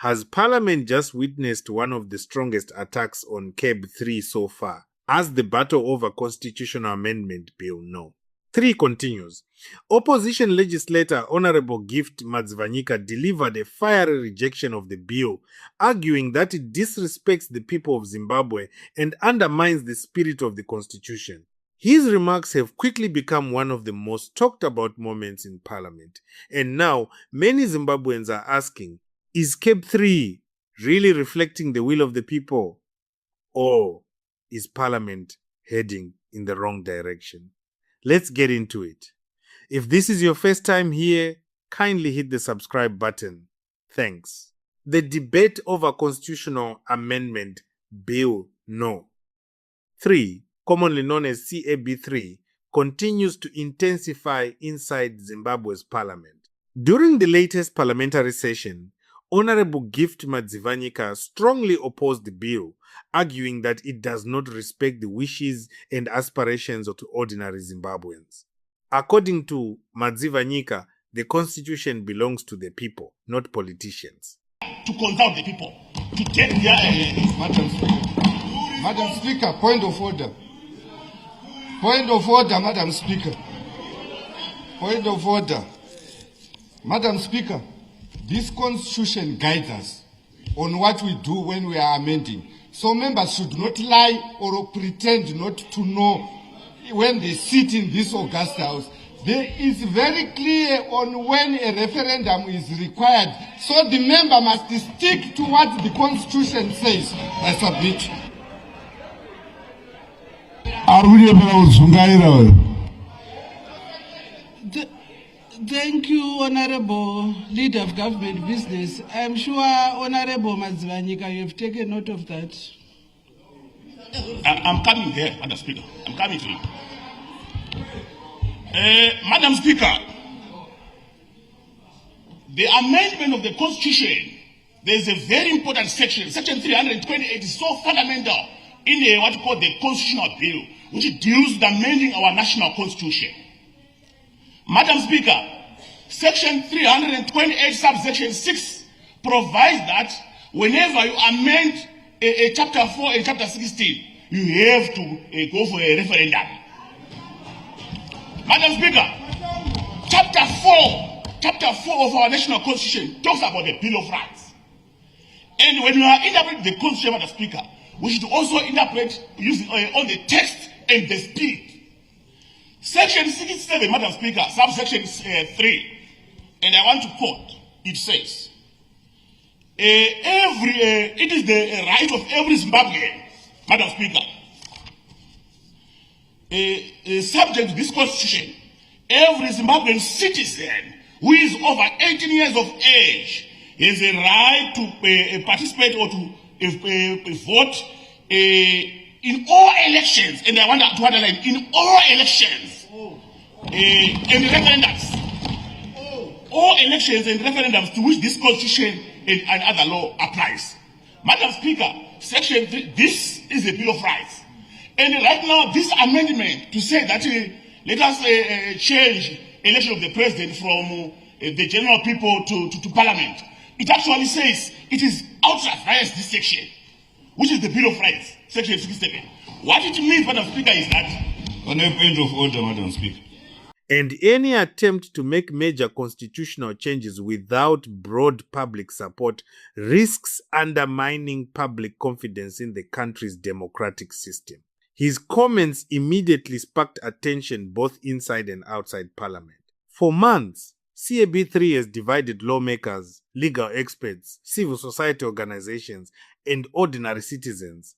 Has Parliament just witnessed one of the strongest attacks on CAB3 so far, as the battle over constitutional amendment bill? No. 3 continues. Opposition legislator Honorable Gift Madzivanyika delivered a fiery rejection of the bill, arguing that it disrespects the people of Zimbabwe and undermines the spirit of the constitution. His remarks have quickly become one of the most talked about moments in Parliament, and now many Zimbabweans are asking, is CAB3 really reflecting the will of the people? Or is Parliament heading in the wrong direction? Let's get into it. If this is your first time here, kindly hit the subscribe button. Thanks. The debate over constitutional amendment bill no. 3, commonly known as CAB3, continues to intensify inside Zimbabwe's parliament. During the latest parliamentary session, Honorable Gift Madzivanyika strongly opposed the bill, arguing that it does not respect the wishes and aspirations of ordinary Zimbabweans. According to Madzivanyika, the constitution belongs to the people, not politicians. To consult the people, to get their... Madam Speaker, point of order. Point of order, Madam Speaker. Point of order. Madam Speaker, this constitution guides us on what we do when we are amending. So members should not lie or pretend not to know when they sit in this august house. There is very clear on when a referendum is required. So the member must stick to what the constitution says. I submit. Thank you, Honorable Leader of Government Business. I'm sure, Honorable Madzivanyika, you have taken note of that. I'm coming there, Madam Speaker. I'm coming to you. Madam Speaker, the amendment of the Constitution, there is a very important section. Section 328 is so fundamental in what we call the Constitutional Bill, which deals with amending our national Constitution. Madam Speaker, Section 328, subsection 6 provides that whenever you amend a chapter 4 and chapter 16, you have to go for a referendum. Madam Speaker, chapter 4 of our national constitution talks about the Bill of Rights. And when we are interpreting the constitution, Madam Speaker, we should also interpret using on the text and the speed. Section 67, Madam Speaker, subsection 3, and I want to quote, it says, it is the right of every Zimbabwean, Madam Speaker, subject to this constitution, every Zimbabwean citizen who is over 18 years of age has a right to participate or to vote in all elections, and I want to underline, in all elections and referendums. All elections and referendums to which this constitution and other law applies. Madam Speaker, Section 3, this is a Bill of Rights. And right now, this amendment to say that let us change election of the president from the general people to parliament, it actually says it is outside this section, which is the Bill of Rights, Section 67. What it means, Madam Speaker, is that... On a point of order, Madam Speaker. And any attempt to make major constitutional changes without broad public support risks undermining public confidence in the country's democratic system. His comments immediately sparked attention both inside and outside Parliament. For months, CAB3 has divided lawmakers, legal experts, civil society organizations, and ordinary citizens.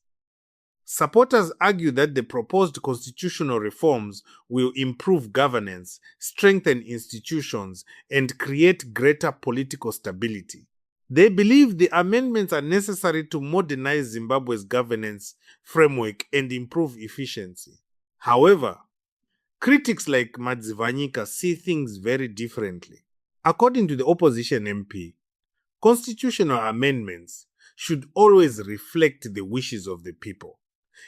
Supporters argue that the proposed constitutional reforms will improve governance, strengthen institutions, and create greater political stability. They believe the amendments are necessary to modernize Zimbabwe's governance framework and improve efficiency. However, critics like Madzivanyika see things very differently. According to the opposition MP, constitutional amendments should always reflect the wishes of the people.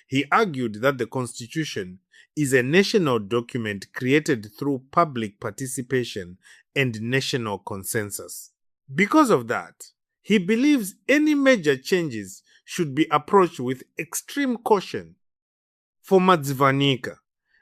He argued that the Constitution is a national document created through public participation and national consensus. Because of that, He believes any major changes should be approached with extreme caution. For Madzivanyika,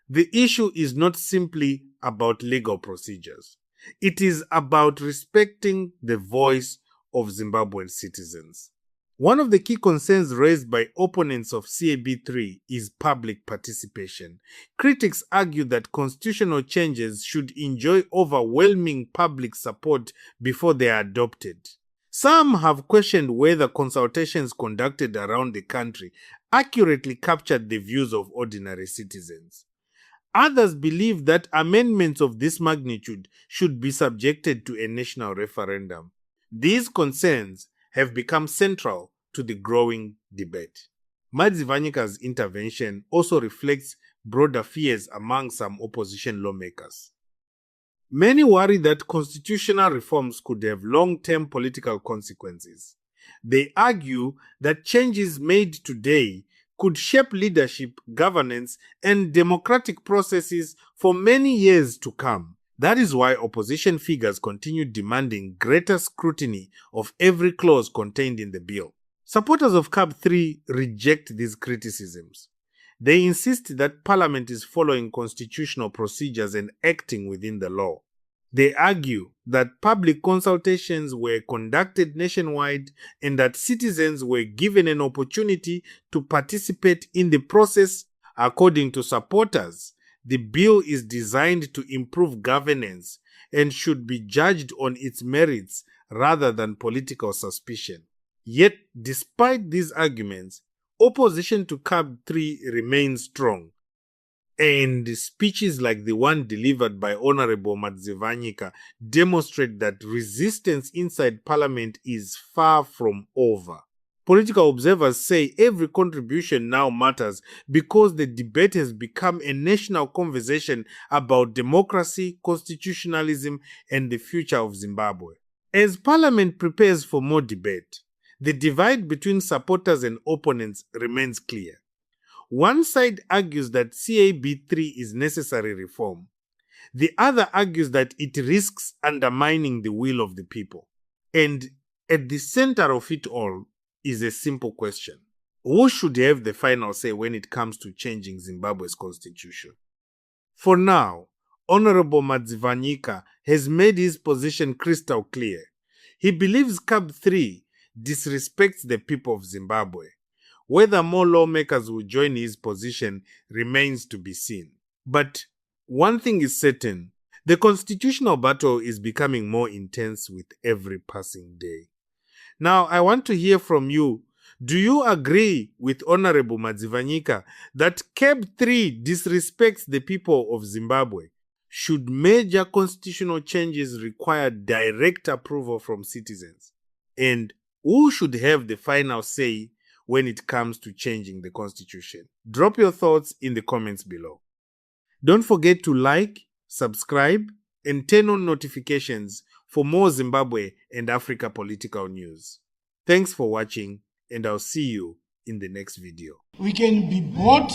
the issue is not simply about legal procedures. It is about respecting the voice of Zimbabwean citizens. One of the key concerns raised by opponents of CAB3 is public participation. Critics argue that constitutional changes should enjoy overwhelming public support before they are adopted. Some have questioned whether consultations conducted around the country accurately captured the views of ordinary citizens. Others believe that amendments of this magnitude should be subjected to a national referendum. These concerns have become central to the growing debate. Madzivanyika's intervention also reflects broader fears among some opposition lawmakers. Many worry that constitutional reforms could have long-term political consequences. They argue that changes made today could shape leadership, governance, and democratic processes for many years to come. That is why opposition figures continue demanding greater scrutiny of every clause contained in the bill. Supporters of CAB3 reject these criticisms. They insist that Parliament is following constitutional procedures and acting within the law. They argue that public consultations were conducted nationwide and that citizens were given an opportunity to participate in the process. According to supporters, the bill is designed to improve governance and should be judged on its merits rather than political suspicion. Yet, despite these arguments, opposition to CAB3 remains strong. And speeches like the one delivered by Honorable Madzivanyika demonstrate that resistance inside Parliament is far from over. Political observers say every contribution now matters because the debate has become a national conversation about democracy, constitutionalism, and the future of Zimbabwe. As Parliament prepares for more debate, the divide between supporters and opponents remains clear. One side argues that CAB3 is necessary reform. The other argues that it risks undermining the will of the people. And at the center of it all is a simple question. Who should have the final say when it comes to changing Zimbabwe's constitution? For now, Honorable Madzivanyika has made his position crystal clear. He believes CAB3 disrespects the people of Zimbabwe. Whether more lawmakers will join his position remains to be seen. But one thing is certain, the constitutional battle is becoming more intense with every passing day. Now, I want to hear from you. Do you agree with Honorable Madzivanyika that CAB3 disrespects the people of Zimbabwe? Should major constitutional changes require direct approval from citizens? And who should have the final say when it comes to changing the constitution? Drop your thoughts in the comments below. Don't forget to like, subscribe, and turn on notifications for more Zimbabwe and Africa political news. Thanks for watching, and I'll see you in the next video. We can be bought,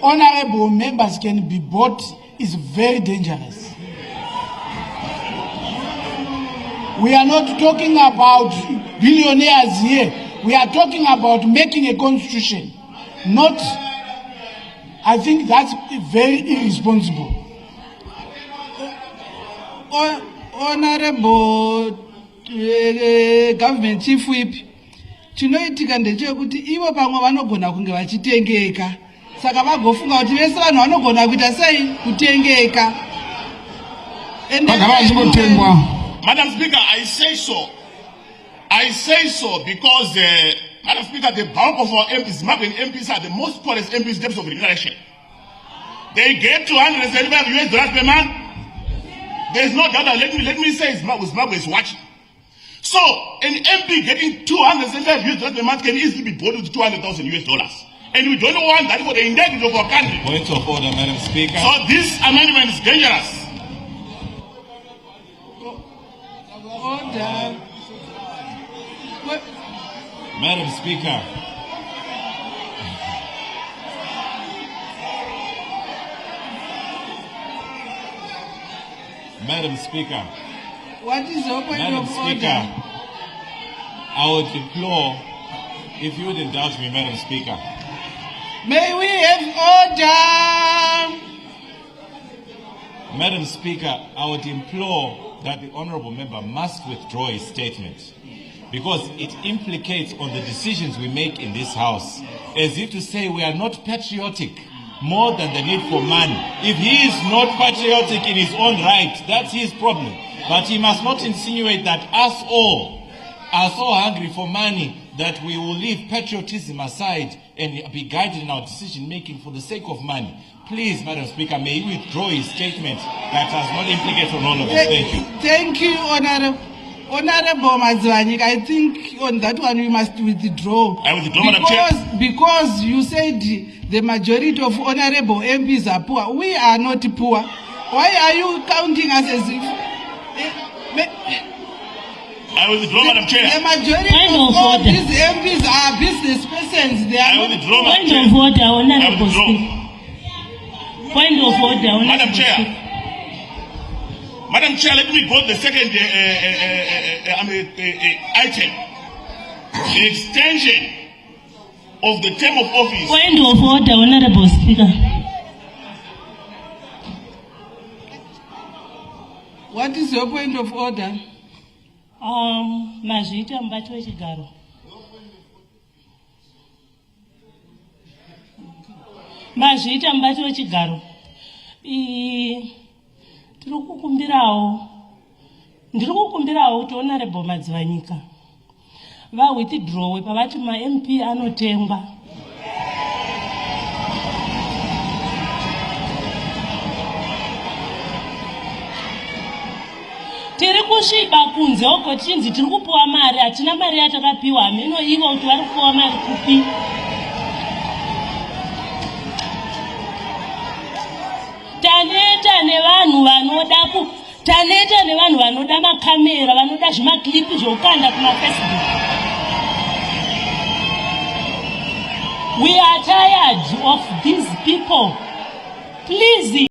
honorable members can be bought, is very dangerous. We are not talking about billionaires here. We are talking about making a constitution. Not, I think that's very irresponsible. Honorable Government Chief Whip, chinoitika ndechekuti ivo pamwe vanogona kunge vachitengeka, saka vagofunga kuti vese vanhu vanogona kuita sei kutengeka. Madam Speaker, I say so. I say so because, Madam Speaker, the bulk of our MPs, Zimbabwean MPs, are the most poorest MPs in terms of remuneration. They get $275 per month. There's no doubt that, let me say Zimbabwe is watching. So, an MP getting $275 per month can easily be bought with $200,000. And we don't want that for the integrity of our country. Point of order, Madam Speaker. So this amendment is dangerous. Order. Madam Speaker. Madam Speaker. What is your point Madam of Speaker. order? I would implore, if you would indulge me, Madam Speaker. May we have order? Madam Speaker, I would implore that the Honourable Member must withdraw his statement, because it implicates on the decisions we make in this House, as if to say we are not patriotic more than the need for money. If he is not patriotic in his own right, that's his problem. But he must not insinuate that us all are so hungry for money that we will leave patriotism aside and be guided in our decision making for the sake of money. Please, Madam Speaker, may he withdraw his statement that does not implicate on all of us. Thank you. Thank you, Honorable Madzivanyika. I think on that one we must withdraw. I withdraw, Madam Chair. Because you said the majority of honorable MPs are poor. We are not poor. Why are you counting us as if... I withdraw, Madam Chair. The majority of all these MPs are business persons. They are I withdraw, Madam Point Chair. of order, I Honorable withdraw. Speaker. Point of order, Honorable Madam Chair. Speaker. Madam Chair, let me go to the second item. The extension of the term of office. Point of order, Honorable Speaker. What is your point of order? Mazviita mubati wechigaro. Mazviita mubati wechigaro. Ndiri kukumbirawo kuti Honorable Madzivanyika va withdraw pavati ma MP anotengwa. Tiri kusviba kunze uko chinzi tiri kupuwa mari, hatina mari yatakapiwa, hameno ivo kuti vari kupuwa mari kupi. Taneta nevanhu vanoda makamera, vanoda zvimaklipi zvokanda kumaFacebook. We are tired of these people. Please.